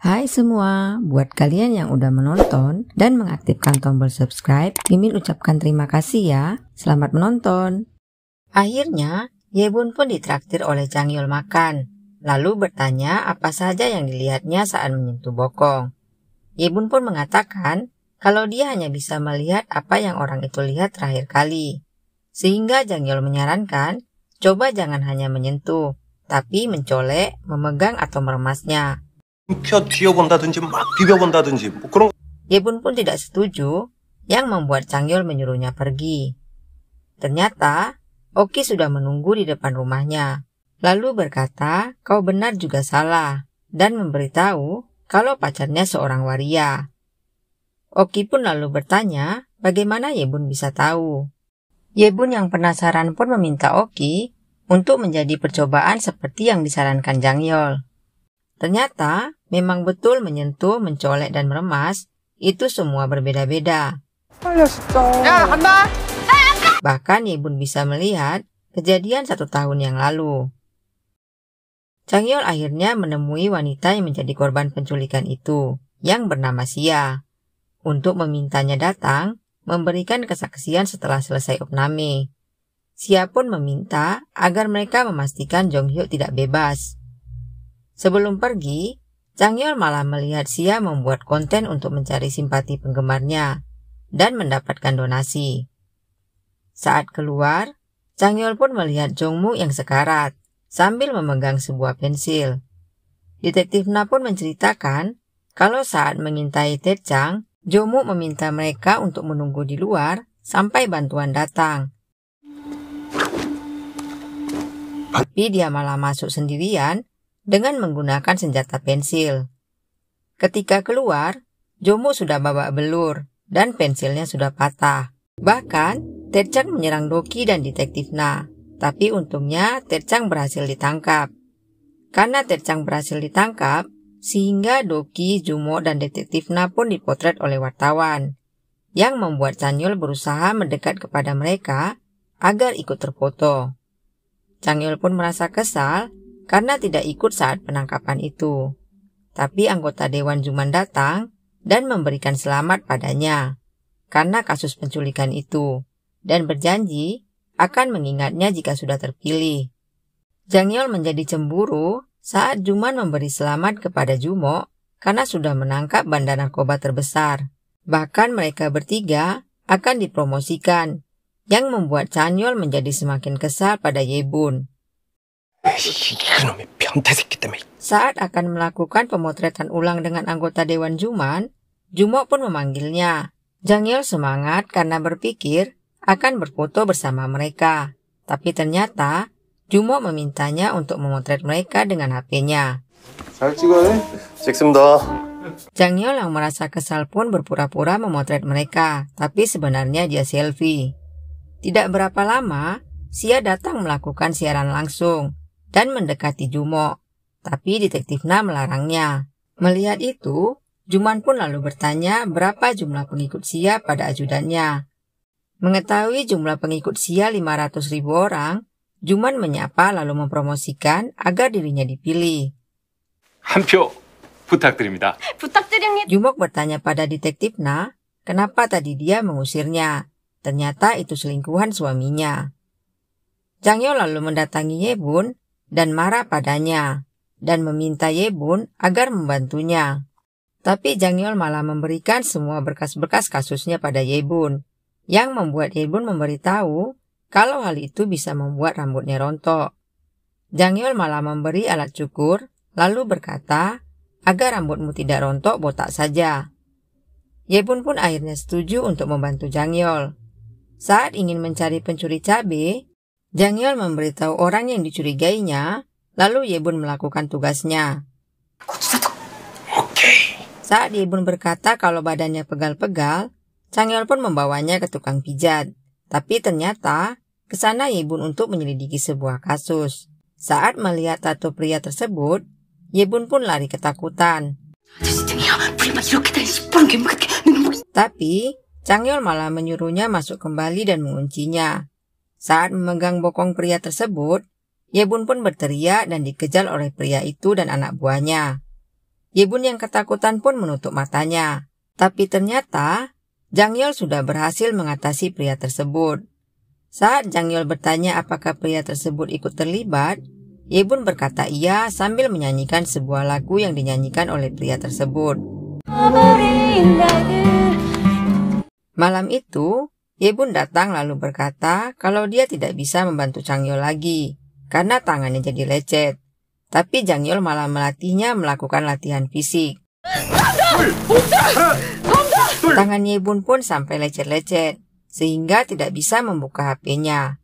Hai semua, buat kalian yang udah menonton dan mengaktifkan tombol subscribe, Mimin ucapkan terima kasih ya. Selamat menonton. Akhirnya, Yebun pun ditraktir oleh Changyol makan, lalu bertanya apa saja yang dilihatnya saat menyentuh bokong. Yebun pun mengatakan kalau dia hanya bisa melihat apa yang orang itu lihat terakhir kali. Sehingga Changyol menyarankan, coba jangan hanya menyentuh, tapi mencolek, memegang atau meremasnya. Yebun pun tidak setuju, yang membuat Changyol menyuruhnya pergi. Ternyata, Oki sudah menunggu di depan rumahnya, lalu berkata kau benar juga salah, dan memberitahu kalau pacarnya seorang waria. Oki pun lalu bertanya bagaimana Yebun bisa tahu. Yebun yang penasaran pun meminta Oki untuk menjadi percobaan seperti yang disarankan Changyol. Ternyata, memang betul menyentuh, mencolek, dan meremas, itu semua berbeda-beda. Bahkan Yebun bisa melihat kejadian 1 tahun yang lalu. Changyol akhirnya menemui wanita yang menjadi korban penculikan itu, yang bernama Xia, untuk memintanya datang, memberikan kesaksian setelah selesai opname. Xia pun meminta agar mereka memastikan Jonghyuk tidak bebas. Sebelum pergi, Changyol malah melihat Xia membuat konten untuk mencari simpati penggemarnya dan mendapatkan donasi. Saat keluar, Changyol pun melihat Jongmu yang sekarat sambil memegang sebuah pensil. Detektif Na pun menceritakan kalau saat mengintai Taechang, Jongmu meminta mereka untuk menunggu di luar sampai bantuan datang. Tapi dia malah masuk sendirian dengan menggunakan senjata pensil. Ketika keluar, Jongmu sudah babak belur dan pensilnya sudah patah. Bahkan, Taechang menyerang Doki dan Detektif Na, tapi untungnya Taechang berhasil ditangkap. Karena Taechang berhasil ditangkap, sehingga Doki, Jumo, dan Detektif Na pun dipotret oleh wartawan, yang membuat Changyol berusaha mendekat kepada mereka agar ikut terfoto. Changyol pun merasa kesal karena tidak ikut saat penangkapan itu. Tapi anggota Dewan Juman datang dan memberikan selamat padanya karena kasus penculikan itu, dan berjanji akan mengingatnya jika sudah terpilih. Changyol menjadi cemburu saat Juman memberi selamat kepada Jumo karena sudah menangkap bandar narkoba terbesar. Bahkan mereka bertiga akan dipromosikan, yang membuat Changyol menjadi semakin kesal pada Yebun. Saat akan melakukan pemotretan ulang dengan anggota Dewan Juman, Jumo pun memanggilnya. Changyol semangat karena berpikir akan berfoto bersama mereka. Tapi ternyata Jumo memintanya untuk memotret mereka dengan HP-nya. Changyol yang merasa kesal pun berpura-pura memotret mereka, tapi sebenarnya dia selfie. Tidak berapa lama, Xia datang melakukan siaran langsung dan mendekati Jumo, tapi Detektif Na melarangnya. Melihat itu, Juman pun lalu bertanya berapa jumlah pengikut Xia pada ajudannya. Mengetahui jumlah pengikut Xia 500.000 orang, Juman menyapa lalu mempromosikan agar dirinya dipilih. 한 표 부탁드립니다. Jumok bertanya pada Detektif Na, kenapa tadi dia mengusirnya. Ternyata itu selingkuhan suaminya. Changyol lalu mendatangi Yebun dan marah padanya, dan meminta Yebun agar membantunya. Tapi Changyol malah memberikan semua berkas-berkas kasusnya pada Yebun, yang membuat Yebun memberitahu kalau hal itu bisa membuat rambutnya rontok. Changyol malah memberi alat cukur, lalu berkata, agar rambutmu tidak rontok botak saja. Yebun pun akhirnya setuju untuk membantu Changyol. Saat ingin mencari pencuri cabai, Changyol memberitahu orang yang dicurigainya, lalu Yebun melakukan tugasnya. Saat Yebun berkata kalau badannya pegal-pegal, Changyol pun membawanya ke tukang pijat. Tapi ternyata, ke sana Yebun untuk menyelidiki sebuah kasus. Saat melihat tato pria tersebut, Yebun pun lari ketakutan. Tapi, Changyol malah menyuruhnya masuk kembali dan menguncinya. Saat memegang bokong pria tersebut, Yebun pun berteriak dan dikejar oleh pria itu dan anak buahnya. Yebun yang ketakutan pun menutup matanya. Tapi ternyata Jang Yeol sudah berhasil mengatasi pria tersebut. Saat Jang Yeol bertanya apakah pria tersebut ikut terlibat, Yebun berkata iya sambil menyanyikan sebuah lagu yang dinyanyikan oleh pria tersebut. Malam itu, Yebun datang lalu berkata kalau dia tidak bisa membantu Jang Yeol lagi karena tangannya jadi lecet. Tapi Jang Yeol malah melatihnya melakukan latihan fisik. Tangan Yebun pun sampai lecet-lecet, sehingga tidak bisa membuka HP-nya.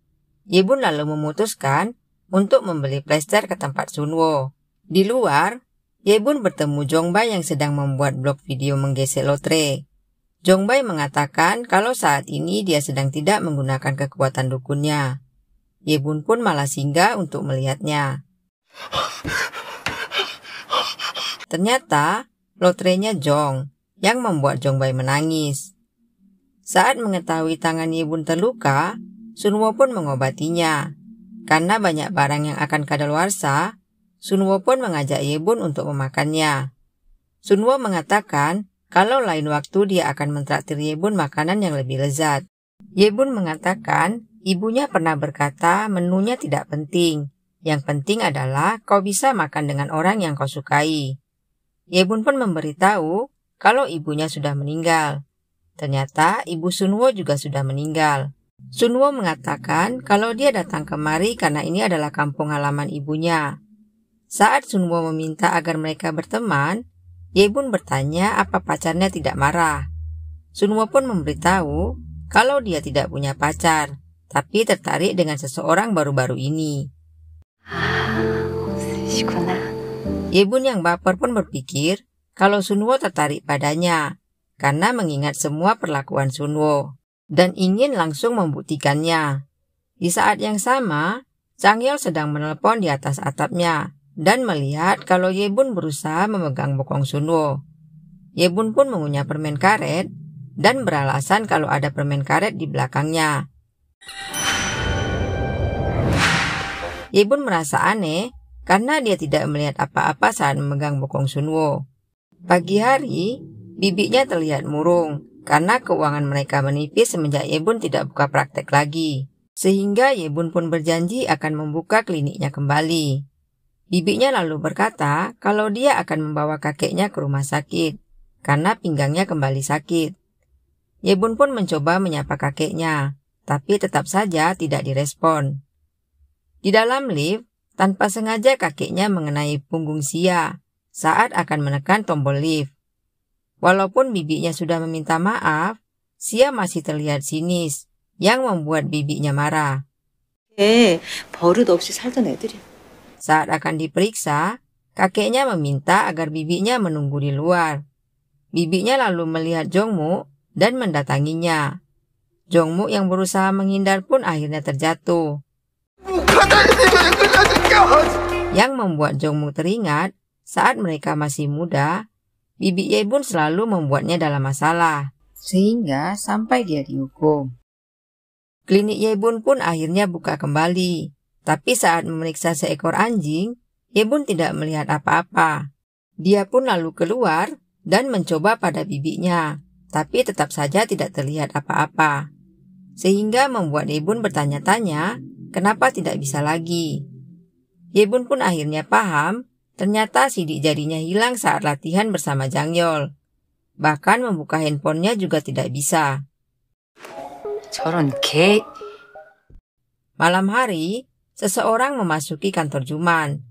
Yebun lalu memutuskan untuk membeli plester ke tempat Sunwo. Di luar, Yebun bertemu Jongbai yang sedang membuat blog video menggesek lotre. Jongbai mengatakan kalau saat ini dia sedang tidak menggunakan kekuatan dukunnya. Yebun pun malah singgah untuk melihatnya. Ternyata lotrenya Jong yang membuat Jongbai menangis. Saat mengetahui tangan Yebun terluka, Sunwo pun mengobatinya. Karena banyak barang yang akan kadaluarsa, Sunwo pun mengajak Yebun untuk memakannya. Sunwo mengatakan kalau lain waktu dia akan mentraktir Yebun makanan yang lebih lezat. Yebun mengatakan ibunya pernah berkata menunya tidak penting. Yang penting adalah kau bisa makan dengan orang yang kau sukai. Yebun pun memberitahu kalau ibunya sudah meninggal. Ternyata ibu Sunwo juga sudah meninggal. Sunwo mengatakan kalau dia datang kemari karena ini adalah kampung halaman ibunya. Saat Sunwo meminta agar mereka berteman, Yebun bertanya apa pacarnya tidak marah. Sunwo pun memberitahu kalau dia tidak punya pacar, tapi tertarik dengan seseorang baru-baru ini. Yebun yang baper pun berpikir kalau Sunwo tertarik padanya, karena mengingat semua perlakuan Sunwo, dan ingin langsung membuktikannya. Di saat yang sama, Jang Yeol sedang menelpon di atas atapnya, dan melihat kalau Yebun berusaha memegang bokong Sunwo. Yebun pun mengunyah permen karet, dan beralasan kalau ada permen karet di belakangnya. Yebun merasa aneh, karena dia tidak melihat apa-apa saat memegang bokong Sunwo. Pagi hari, bibiknya terlihat murung, karena keuangan mereka menipis semenjak Yebun tidak buka praktek lagi. Sehingga Yebun pun berjanji akan membuka kliniknya kembali. Bibiknya lalu berkata kalau dia akan membawa kakeknya ke rumah sakit, karena pinggangnya kembali sakit. Yebun pun mencoba menyapa kakeknya, tapi tetap saja tidak direspon. Di dalam lift, tanpa sengaja kakeknya mengenai punggung Sia saat akan menekan tombol lift. Walaupun bibiknya sudah meminta maaf, Sia masih terlihat sinis, yang membuat bibiknya marah. 버릇 없이 살던 애들이야. Saat akan diperiksa, kakeknya meminta agar bibiknya menunggu di luar. Bibiknya lalu melihat Jongmu dan mendatanginya. Jongmu yang berusaha menghindar pun akhirnya terjatuh. Yang membuat Jongmu teringat saat mereka masih muda, Bibi Yebun selalu membuatnya dalam masalah, sehingga sampai dia dihukum. Klinik Yebun pun akhirnya buka kembali. Tapi saat memeriksa seekor anjing, Yebun tidak melihat apa-apa. Dia pun lalu keluar dan mencoba pada bibiknya, tapi tetap saja tidak terlihat apa-apa. Sehingga membuat Yebun bertanya-tanya, kenapa tidak bisa lagi. Yebun pun akhirnya paham, ternyata sidik jarinya hilang saat latihan bersama Jang Yeol. Bahkan membuka handphonenya juga tidak bisa. 저런 개. Malam hari, seseorang memasuki kantor Juman.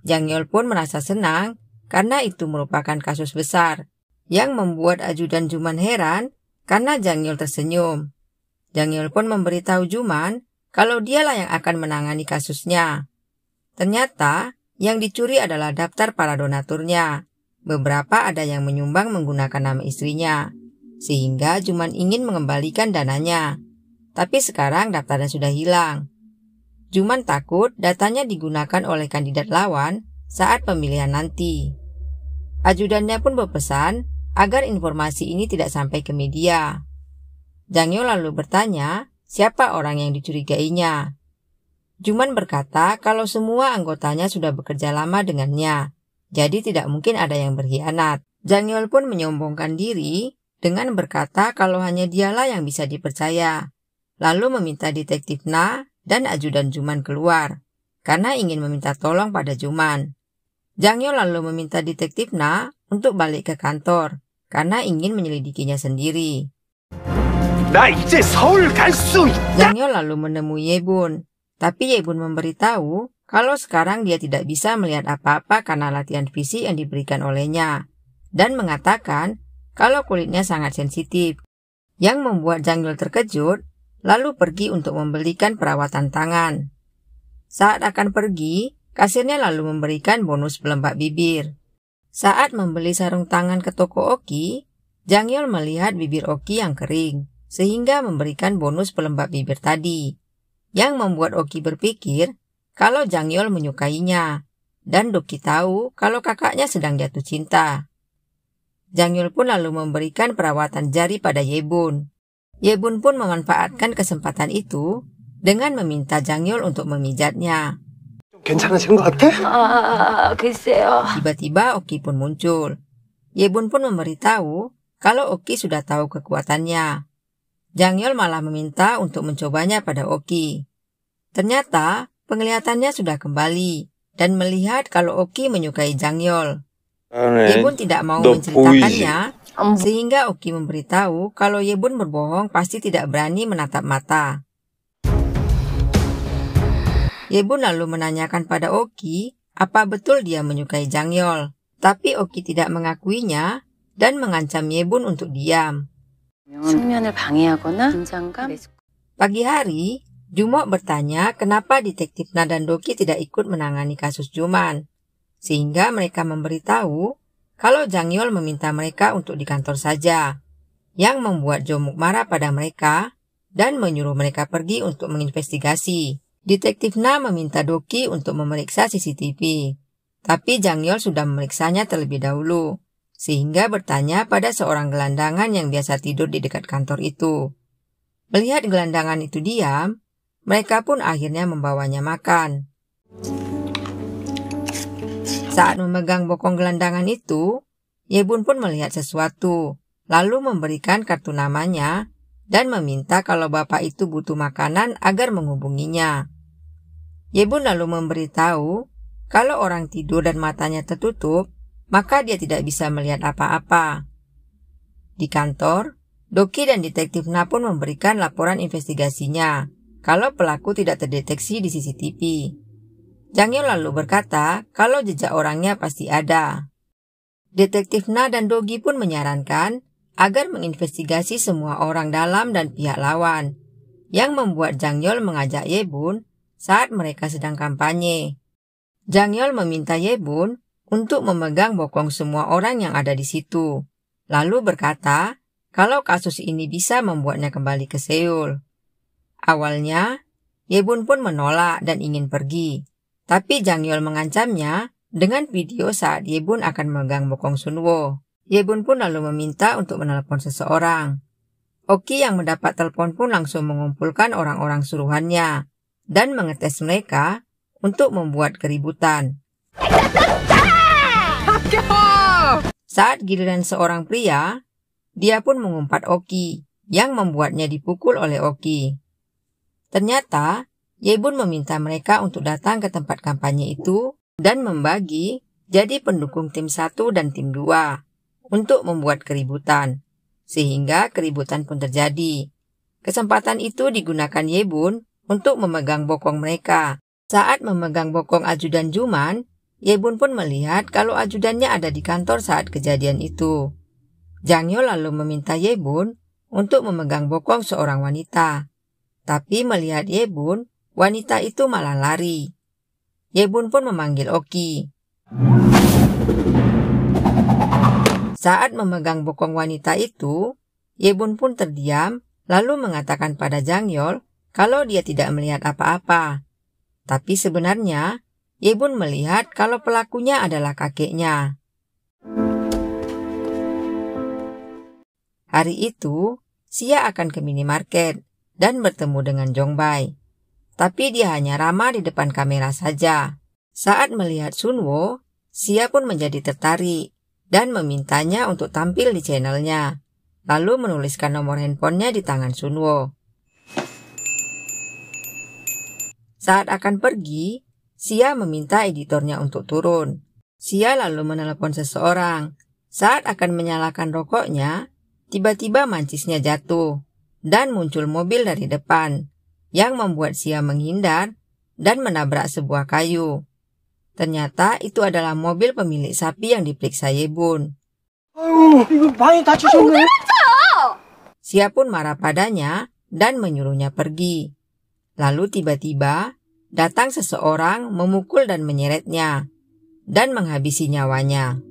Jang Yeol pun merasa senang karena itu merupakan kasus besar yang membuat ajudan Juman heran karena Jang Yeol tersenyum. Jang Yeol pun memberitahu Juman kalau dialah yang akan menangani kasusnya. Ternyata yang dicuri adalah daftar para donaturnya. Beberapa ada yang menyumbang menggunakan nama istrinya, sehingga Juman ingin mengembalikan dananya. Tapi sekarang daftarnya sudah hilang. Juman takut datanya digunakan oleh kandidat lawan saat pemilihan nanti. Ajudannya pun berpesan agar informasi ini tidak sampai ke media. Jang Yeol lalu bertanya siapa orang yang dicurigainya. Juman berkata kalau semua anggotanya sudah bekerja lama dengannya, jadi tidak mungkin ada yang berkhianat. Jangyol pun menyombongkan diri dengan berkata kalau hanya dialah yang bisa dipercaya, lalu meminta detektif Na dan ajudan Juman keluar, karena ingin meminta tolong pada Juman. Jangyol lalu meminta detektif Na untuk balik ke kantor, karena ingin menyelidikinya sendiri. 나 이제 서울 갈 수 있다. Jangyol lalu menemui Yebun, tapi Yebun memberitahu kalau sekarang dia tidak bisa melihat apa-apa karena latihan fisik yang diberikan olehnya, dan mengatakan kalau kulitnya sangat sensitif, yang membuat Jangyol terkejut, lalu pergi untuk membelikan perawatan tangan. Saat akan pergi, kasirnya lalu memberikan bonus pelembab bibir. Saat membeli sarung tangan ke toko Oki, Jangyol melihat bibir Oki yang kering, sehingga memberikan bonus pelembab bibir tadi, yang membuat Oki berpikir kalau Jangyol menyukainya, dan Doki tahu kalau kakaknya sedang jatuh cinta. Jangyol pun lalu memberikan perawatan jari pada Yebun. Yebun pun memanfaatkan kesempatan itu dengan meminta Jangyol untuk memijatnya. 괜찮으신 것 같아? 글쎄요. Tiba-tiba Oki pun muncul. Yebun pun memberitahu kalau Oki sudah tahu kekuatannya. Jangyol malah meminta untuk mencobanya pada Oki. Ternyata penglihatannya sudah kembali dan melihat kalau Oki menyukai Jangyol. Yebun tidak mau menceritakannya, sehingga Oki memberitahu kalau Yebun berbohong pasti tidak berani menatap mata. Yebun lalu menanyakan pada Oki apa betul dia menyukai Jangyol, tapi Oki tidak mengakuinya dan mengancam Yebun untuk diam. 숙면을 방해하거나 긴장감. Pagi hari, Jumok bertanya kenapa detektif Na dan Doki tidak ikut menangani kasus Juman, sehingga mereka memberitahu kalau Jangyol meminta mereka untuk di kantor saja, yang membuat Jomuk marah pada mereka dan menyuruh mereka pergi untuk menginvestigasi. Detektif Na meminta Doki untuk memeriksa CCTV, tapi Jangyol sudah memeriksanya terlebih dahulu, sehingga bertanya pada seorang gelandangan yang biasa tidur di dekat kantor itu. Melihat gelandangan itu diam, mereka pun akhirnya membawanya makan. Saat memegang bokong gelandangan itu, Yebun pun melihat sesuatu, lalu memberikan kartu namanya dan meminta kalau bapak itu butuh makanan agar menghubunginya. Yebun lalu memberitahu kalau orang tidur dan matanya tertutup, maka dia tidak bisa melihat apa-apa. Di kantor, Doki dan detektif Na pun memberikan laporan investigasinya kalau pelaku tidak terdeteksi di CCTV. Jangyol lalu berkata kalau jejak orangnya pasti ada. Detektif Na dan Dogi pun menyarankan agar menginvestigasi semua orang dalam dan pihak lawan, yang membuat Jangyol mengajak Yebun saat mereka sedang kampanye. Jangyol meminta Yebun untuk memegang bokong semua orang yang ada di situ, lalu berkata kalau kasus ini bisa membuatnya kembali ke Seoul. Awalnya, Yebun pun menolak dan ingin pergi, tapi Jangyol mengancamnya dengan video saat Yebun akan memegang bokong Sunwo. Yebun pun lalu meminta untuk menelpon seseorang. Oki yang mendapat telepon pun langsung mengumpulkan orang-orang suruhannya dan mengetes mereka untuk membuat keributan. Saat giliran seorang pria, dia pun mengumpat Oki, yang membuatnya dipukul oleh Oki. Ternyata, Yebun meminta mereka untuk datang ke tempat kampanye itu dan membagi jadi pendukung tim 1 dan tim 2 untuk membuat keributan, sehingga keributan pun terjadi. Kesempatan itu digunakan Yebun untuk memegang bokong mereka. Saat memegang bokong ajudan Juman, Yebun pun melihat kalau ajudannya ada di kantor saat kejadian itu. Jangyol lalu meminta Yebun untuk memegang bokong seorang wanita. Tapi melihat Yebun, wanita itu malah lari. Yebun pun memanggil Oki. Saat memegang bokong wanita itu, Yebun pun terdiam lalu mengatakan pada Jangyol kalau dia tidak melihat apa-apa. Tapi sebenarnya, Yebun melihat kalau pelakunya adalah kakeknya. Hari itu, Sia akan ke minimarket dan bertemu dengan Jongbai. Tapi dia hanya ramah di depan kamera saja. Saat melihat Sunwo, Sia pun menjadi tertarik dan memintanya untuk tampil di channelnya, lalu menuliskan nomor handphonenya di tangan Sunwo. Saat akan pergi, Sia meminta editornya untuk turun. Sia lalu menelepon seseorang. Saat akan menyalakan rokoknya, tiba-tiba mancisnya jatuh dan muncul mobil dari depan yang membuat Sia menghindar dan menabrak sebuah kayu. Ternyata itu adalah mobil pemilik sapi yang diperiksa Yebun. 아유, 이거 많이 다치셨네. Sia pun marah padanya dan menyuruhnya pergi. Lalu tiba-tiba datang seseorang memukul dan menyeretnya dan menghabisi nyawanya.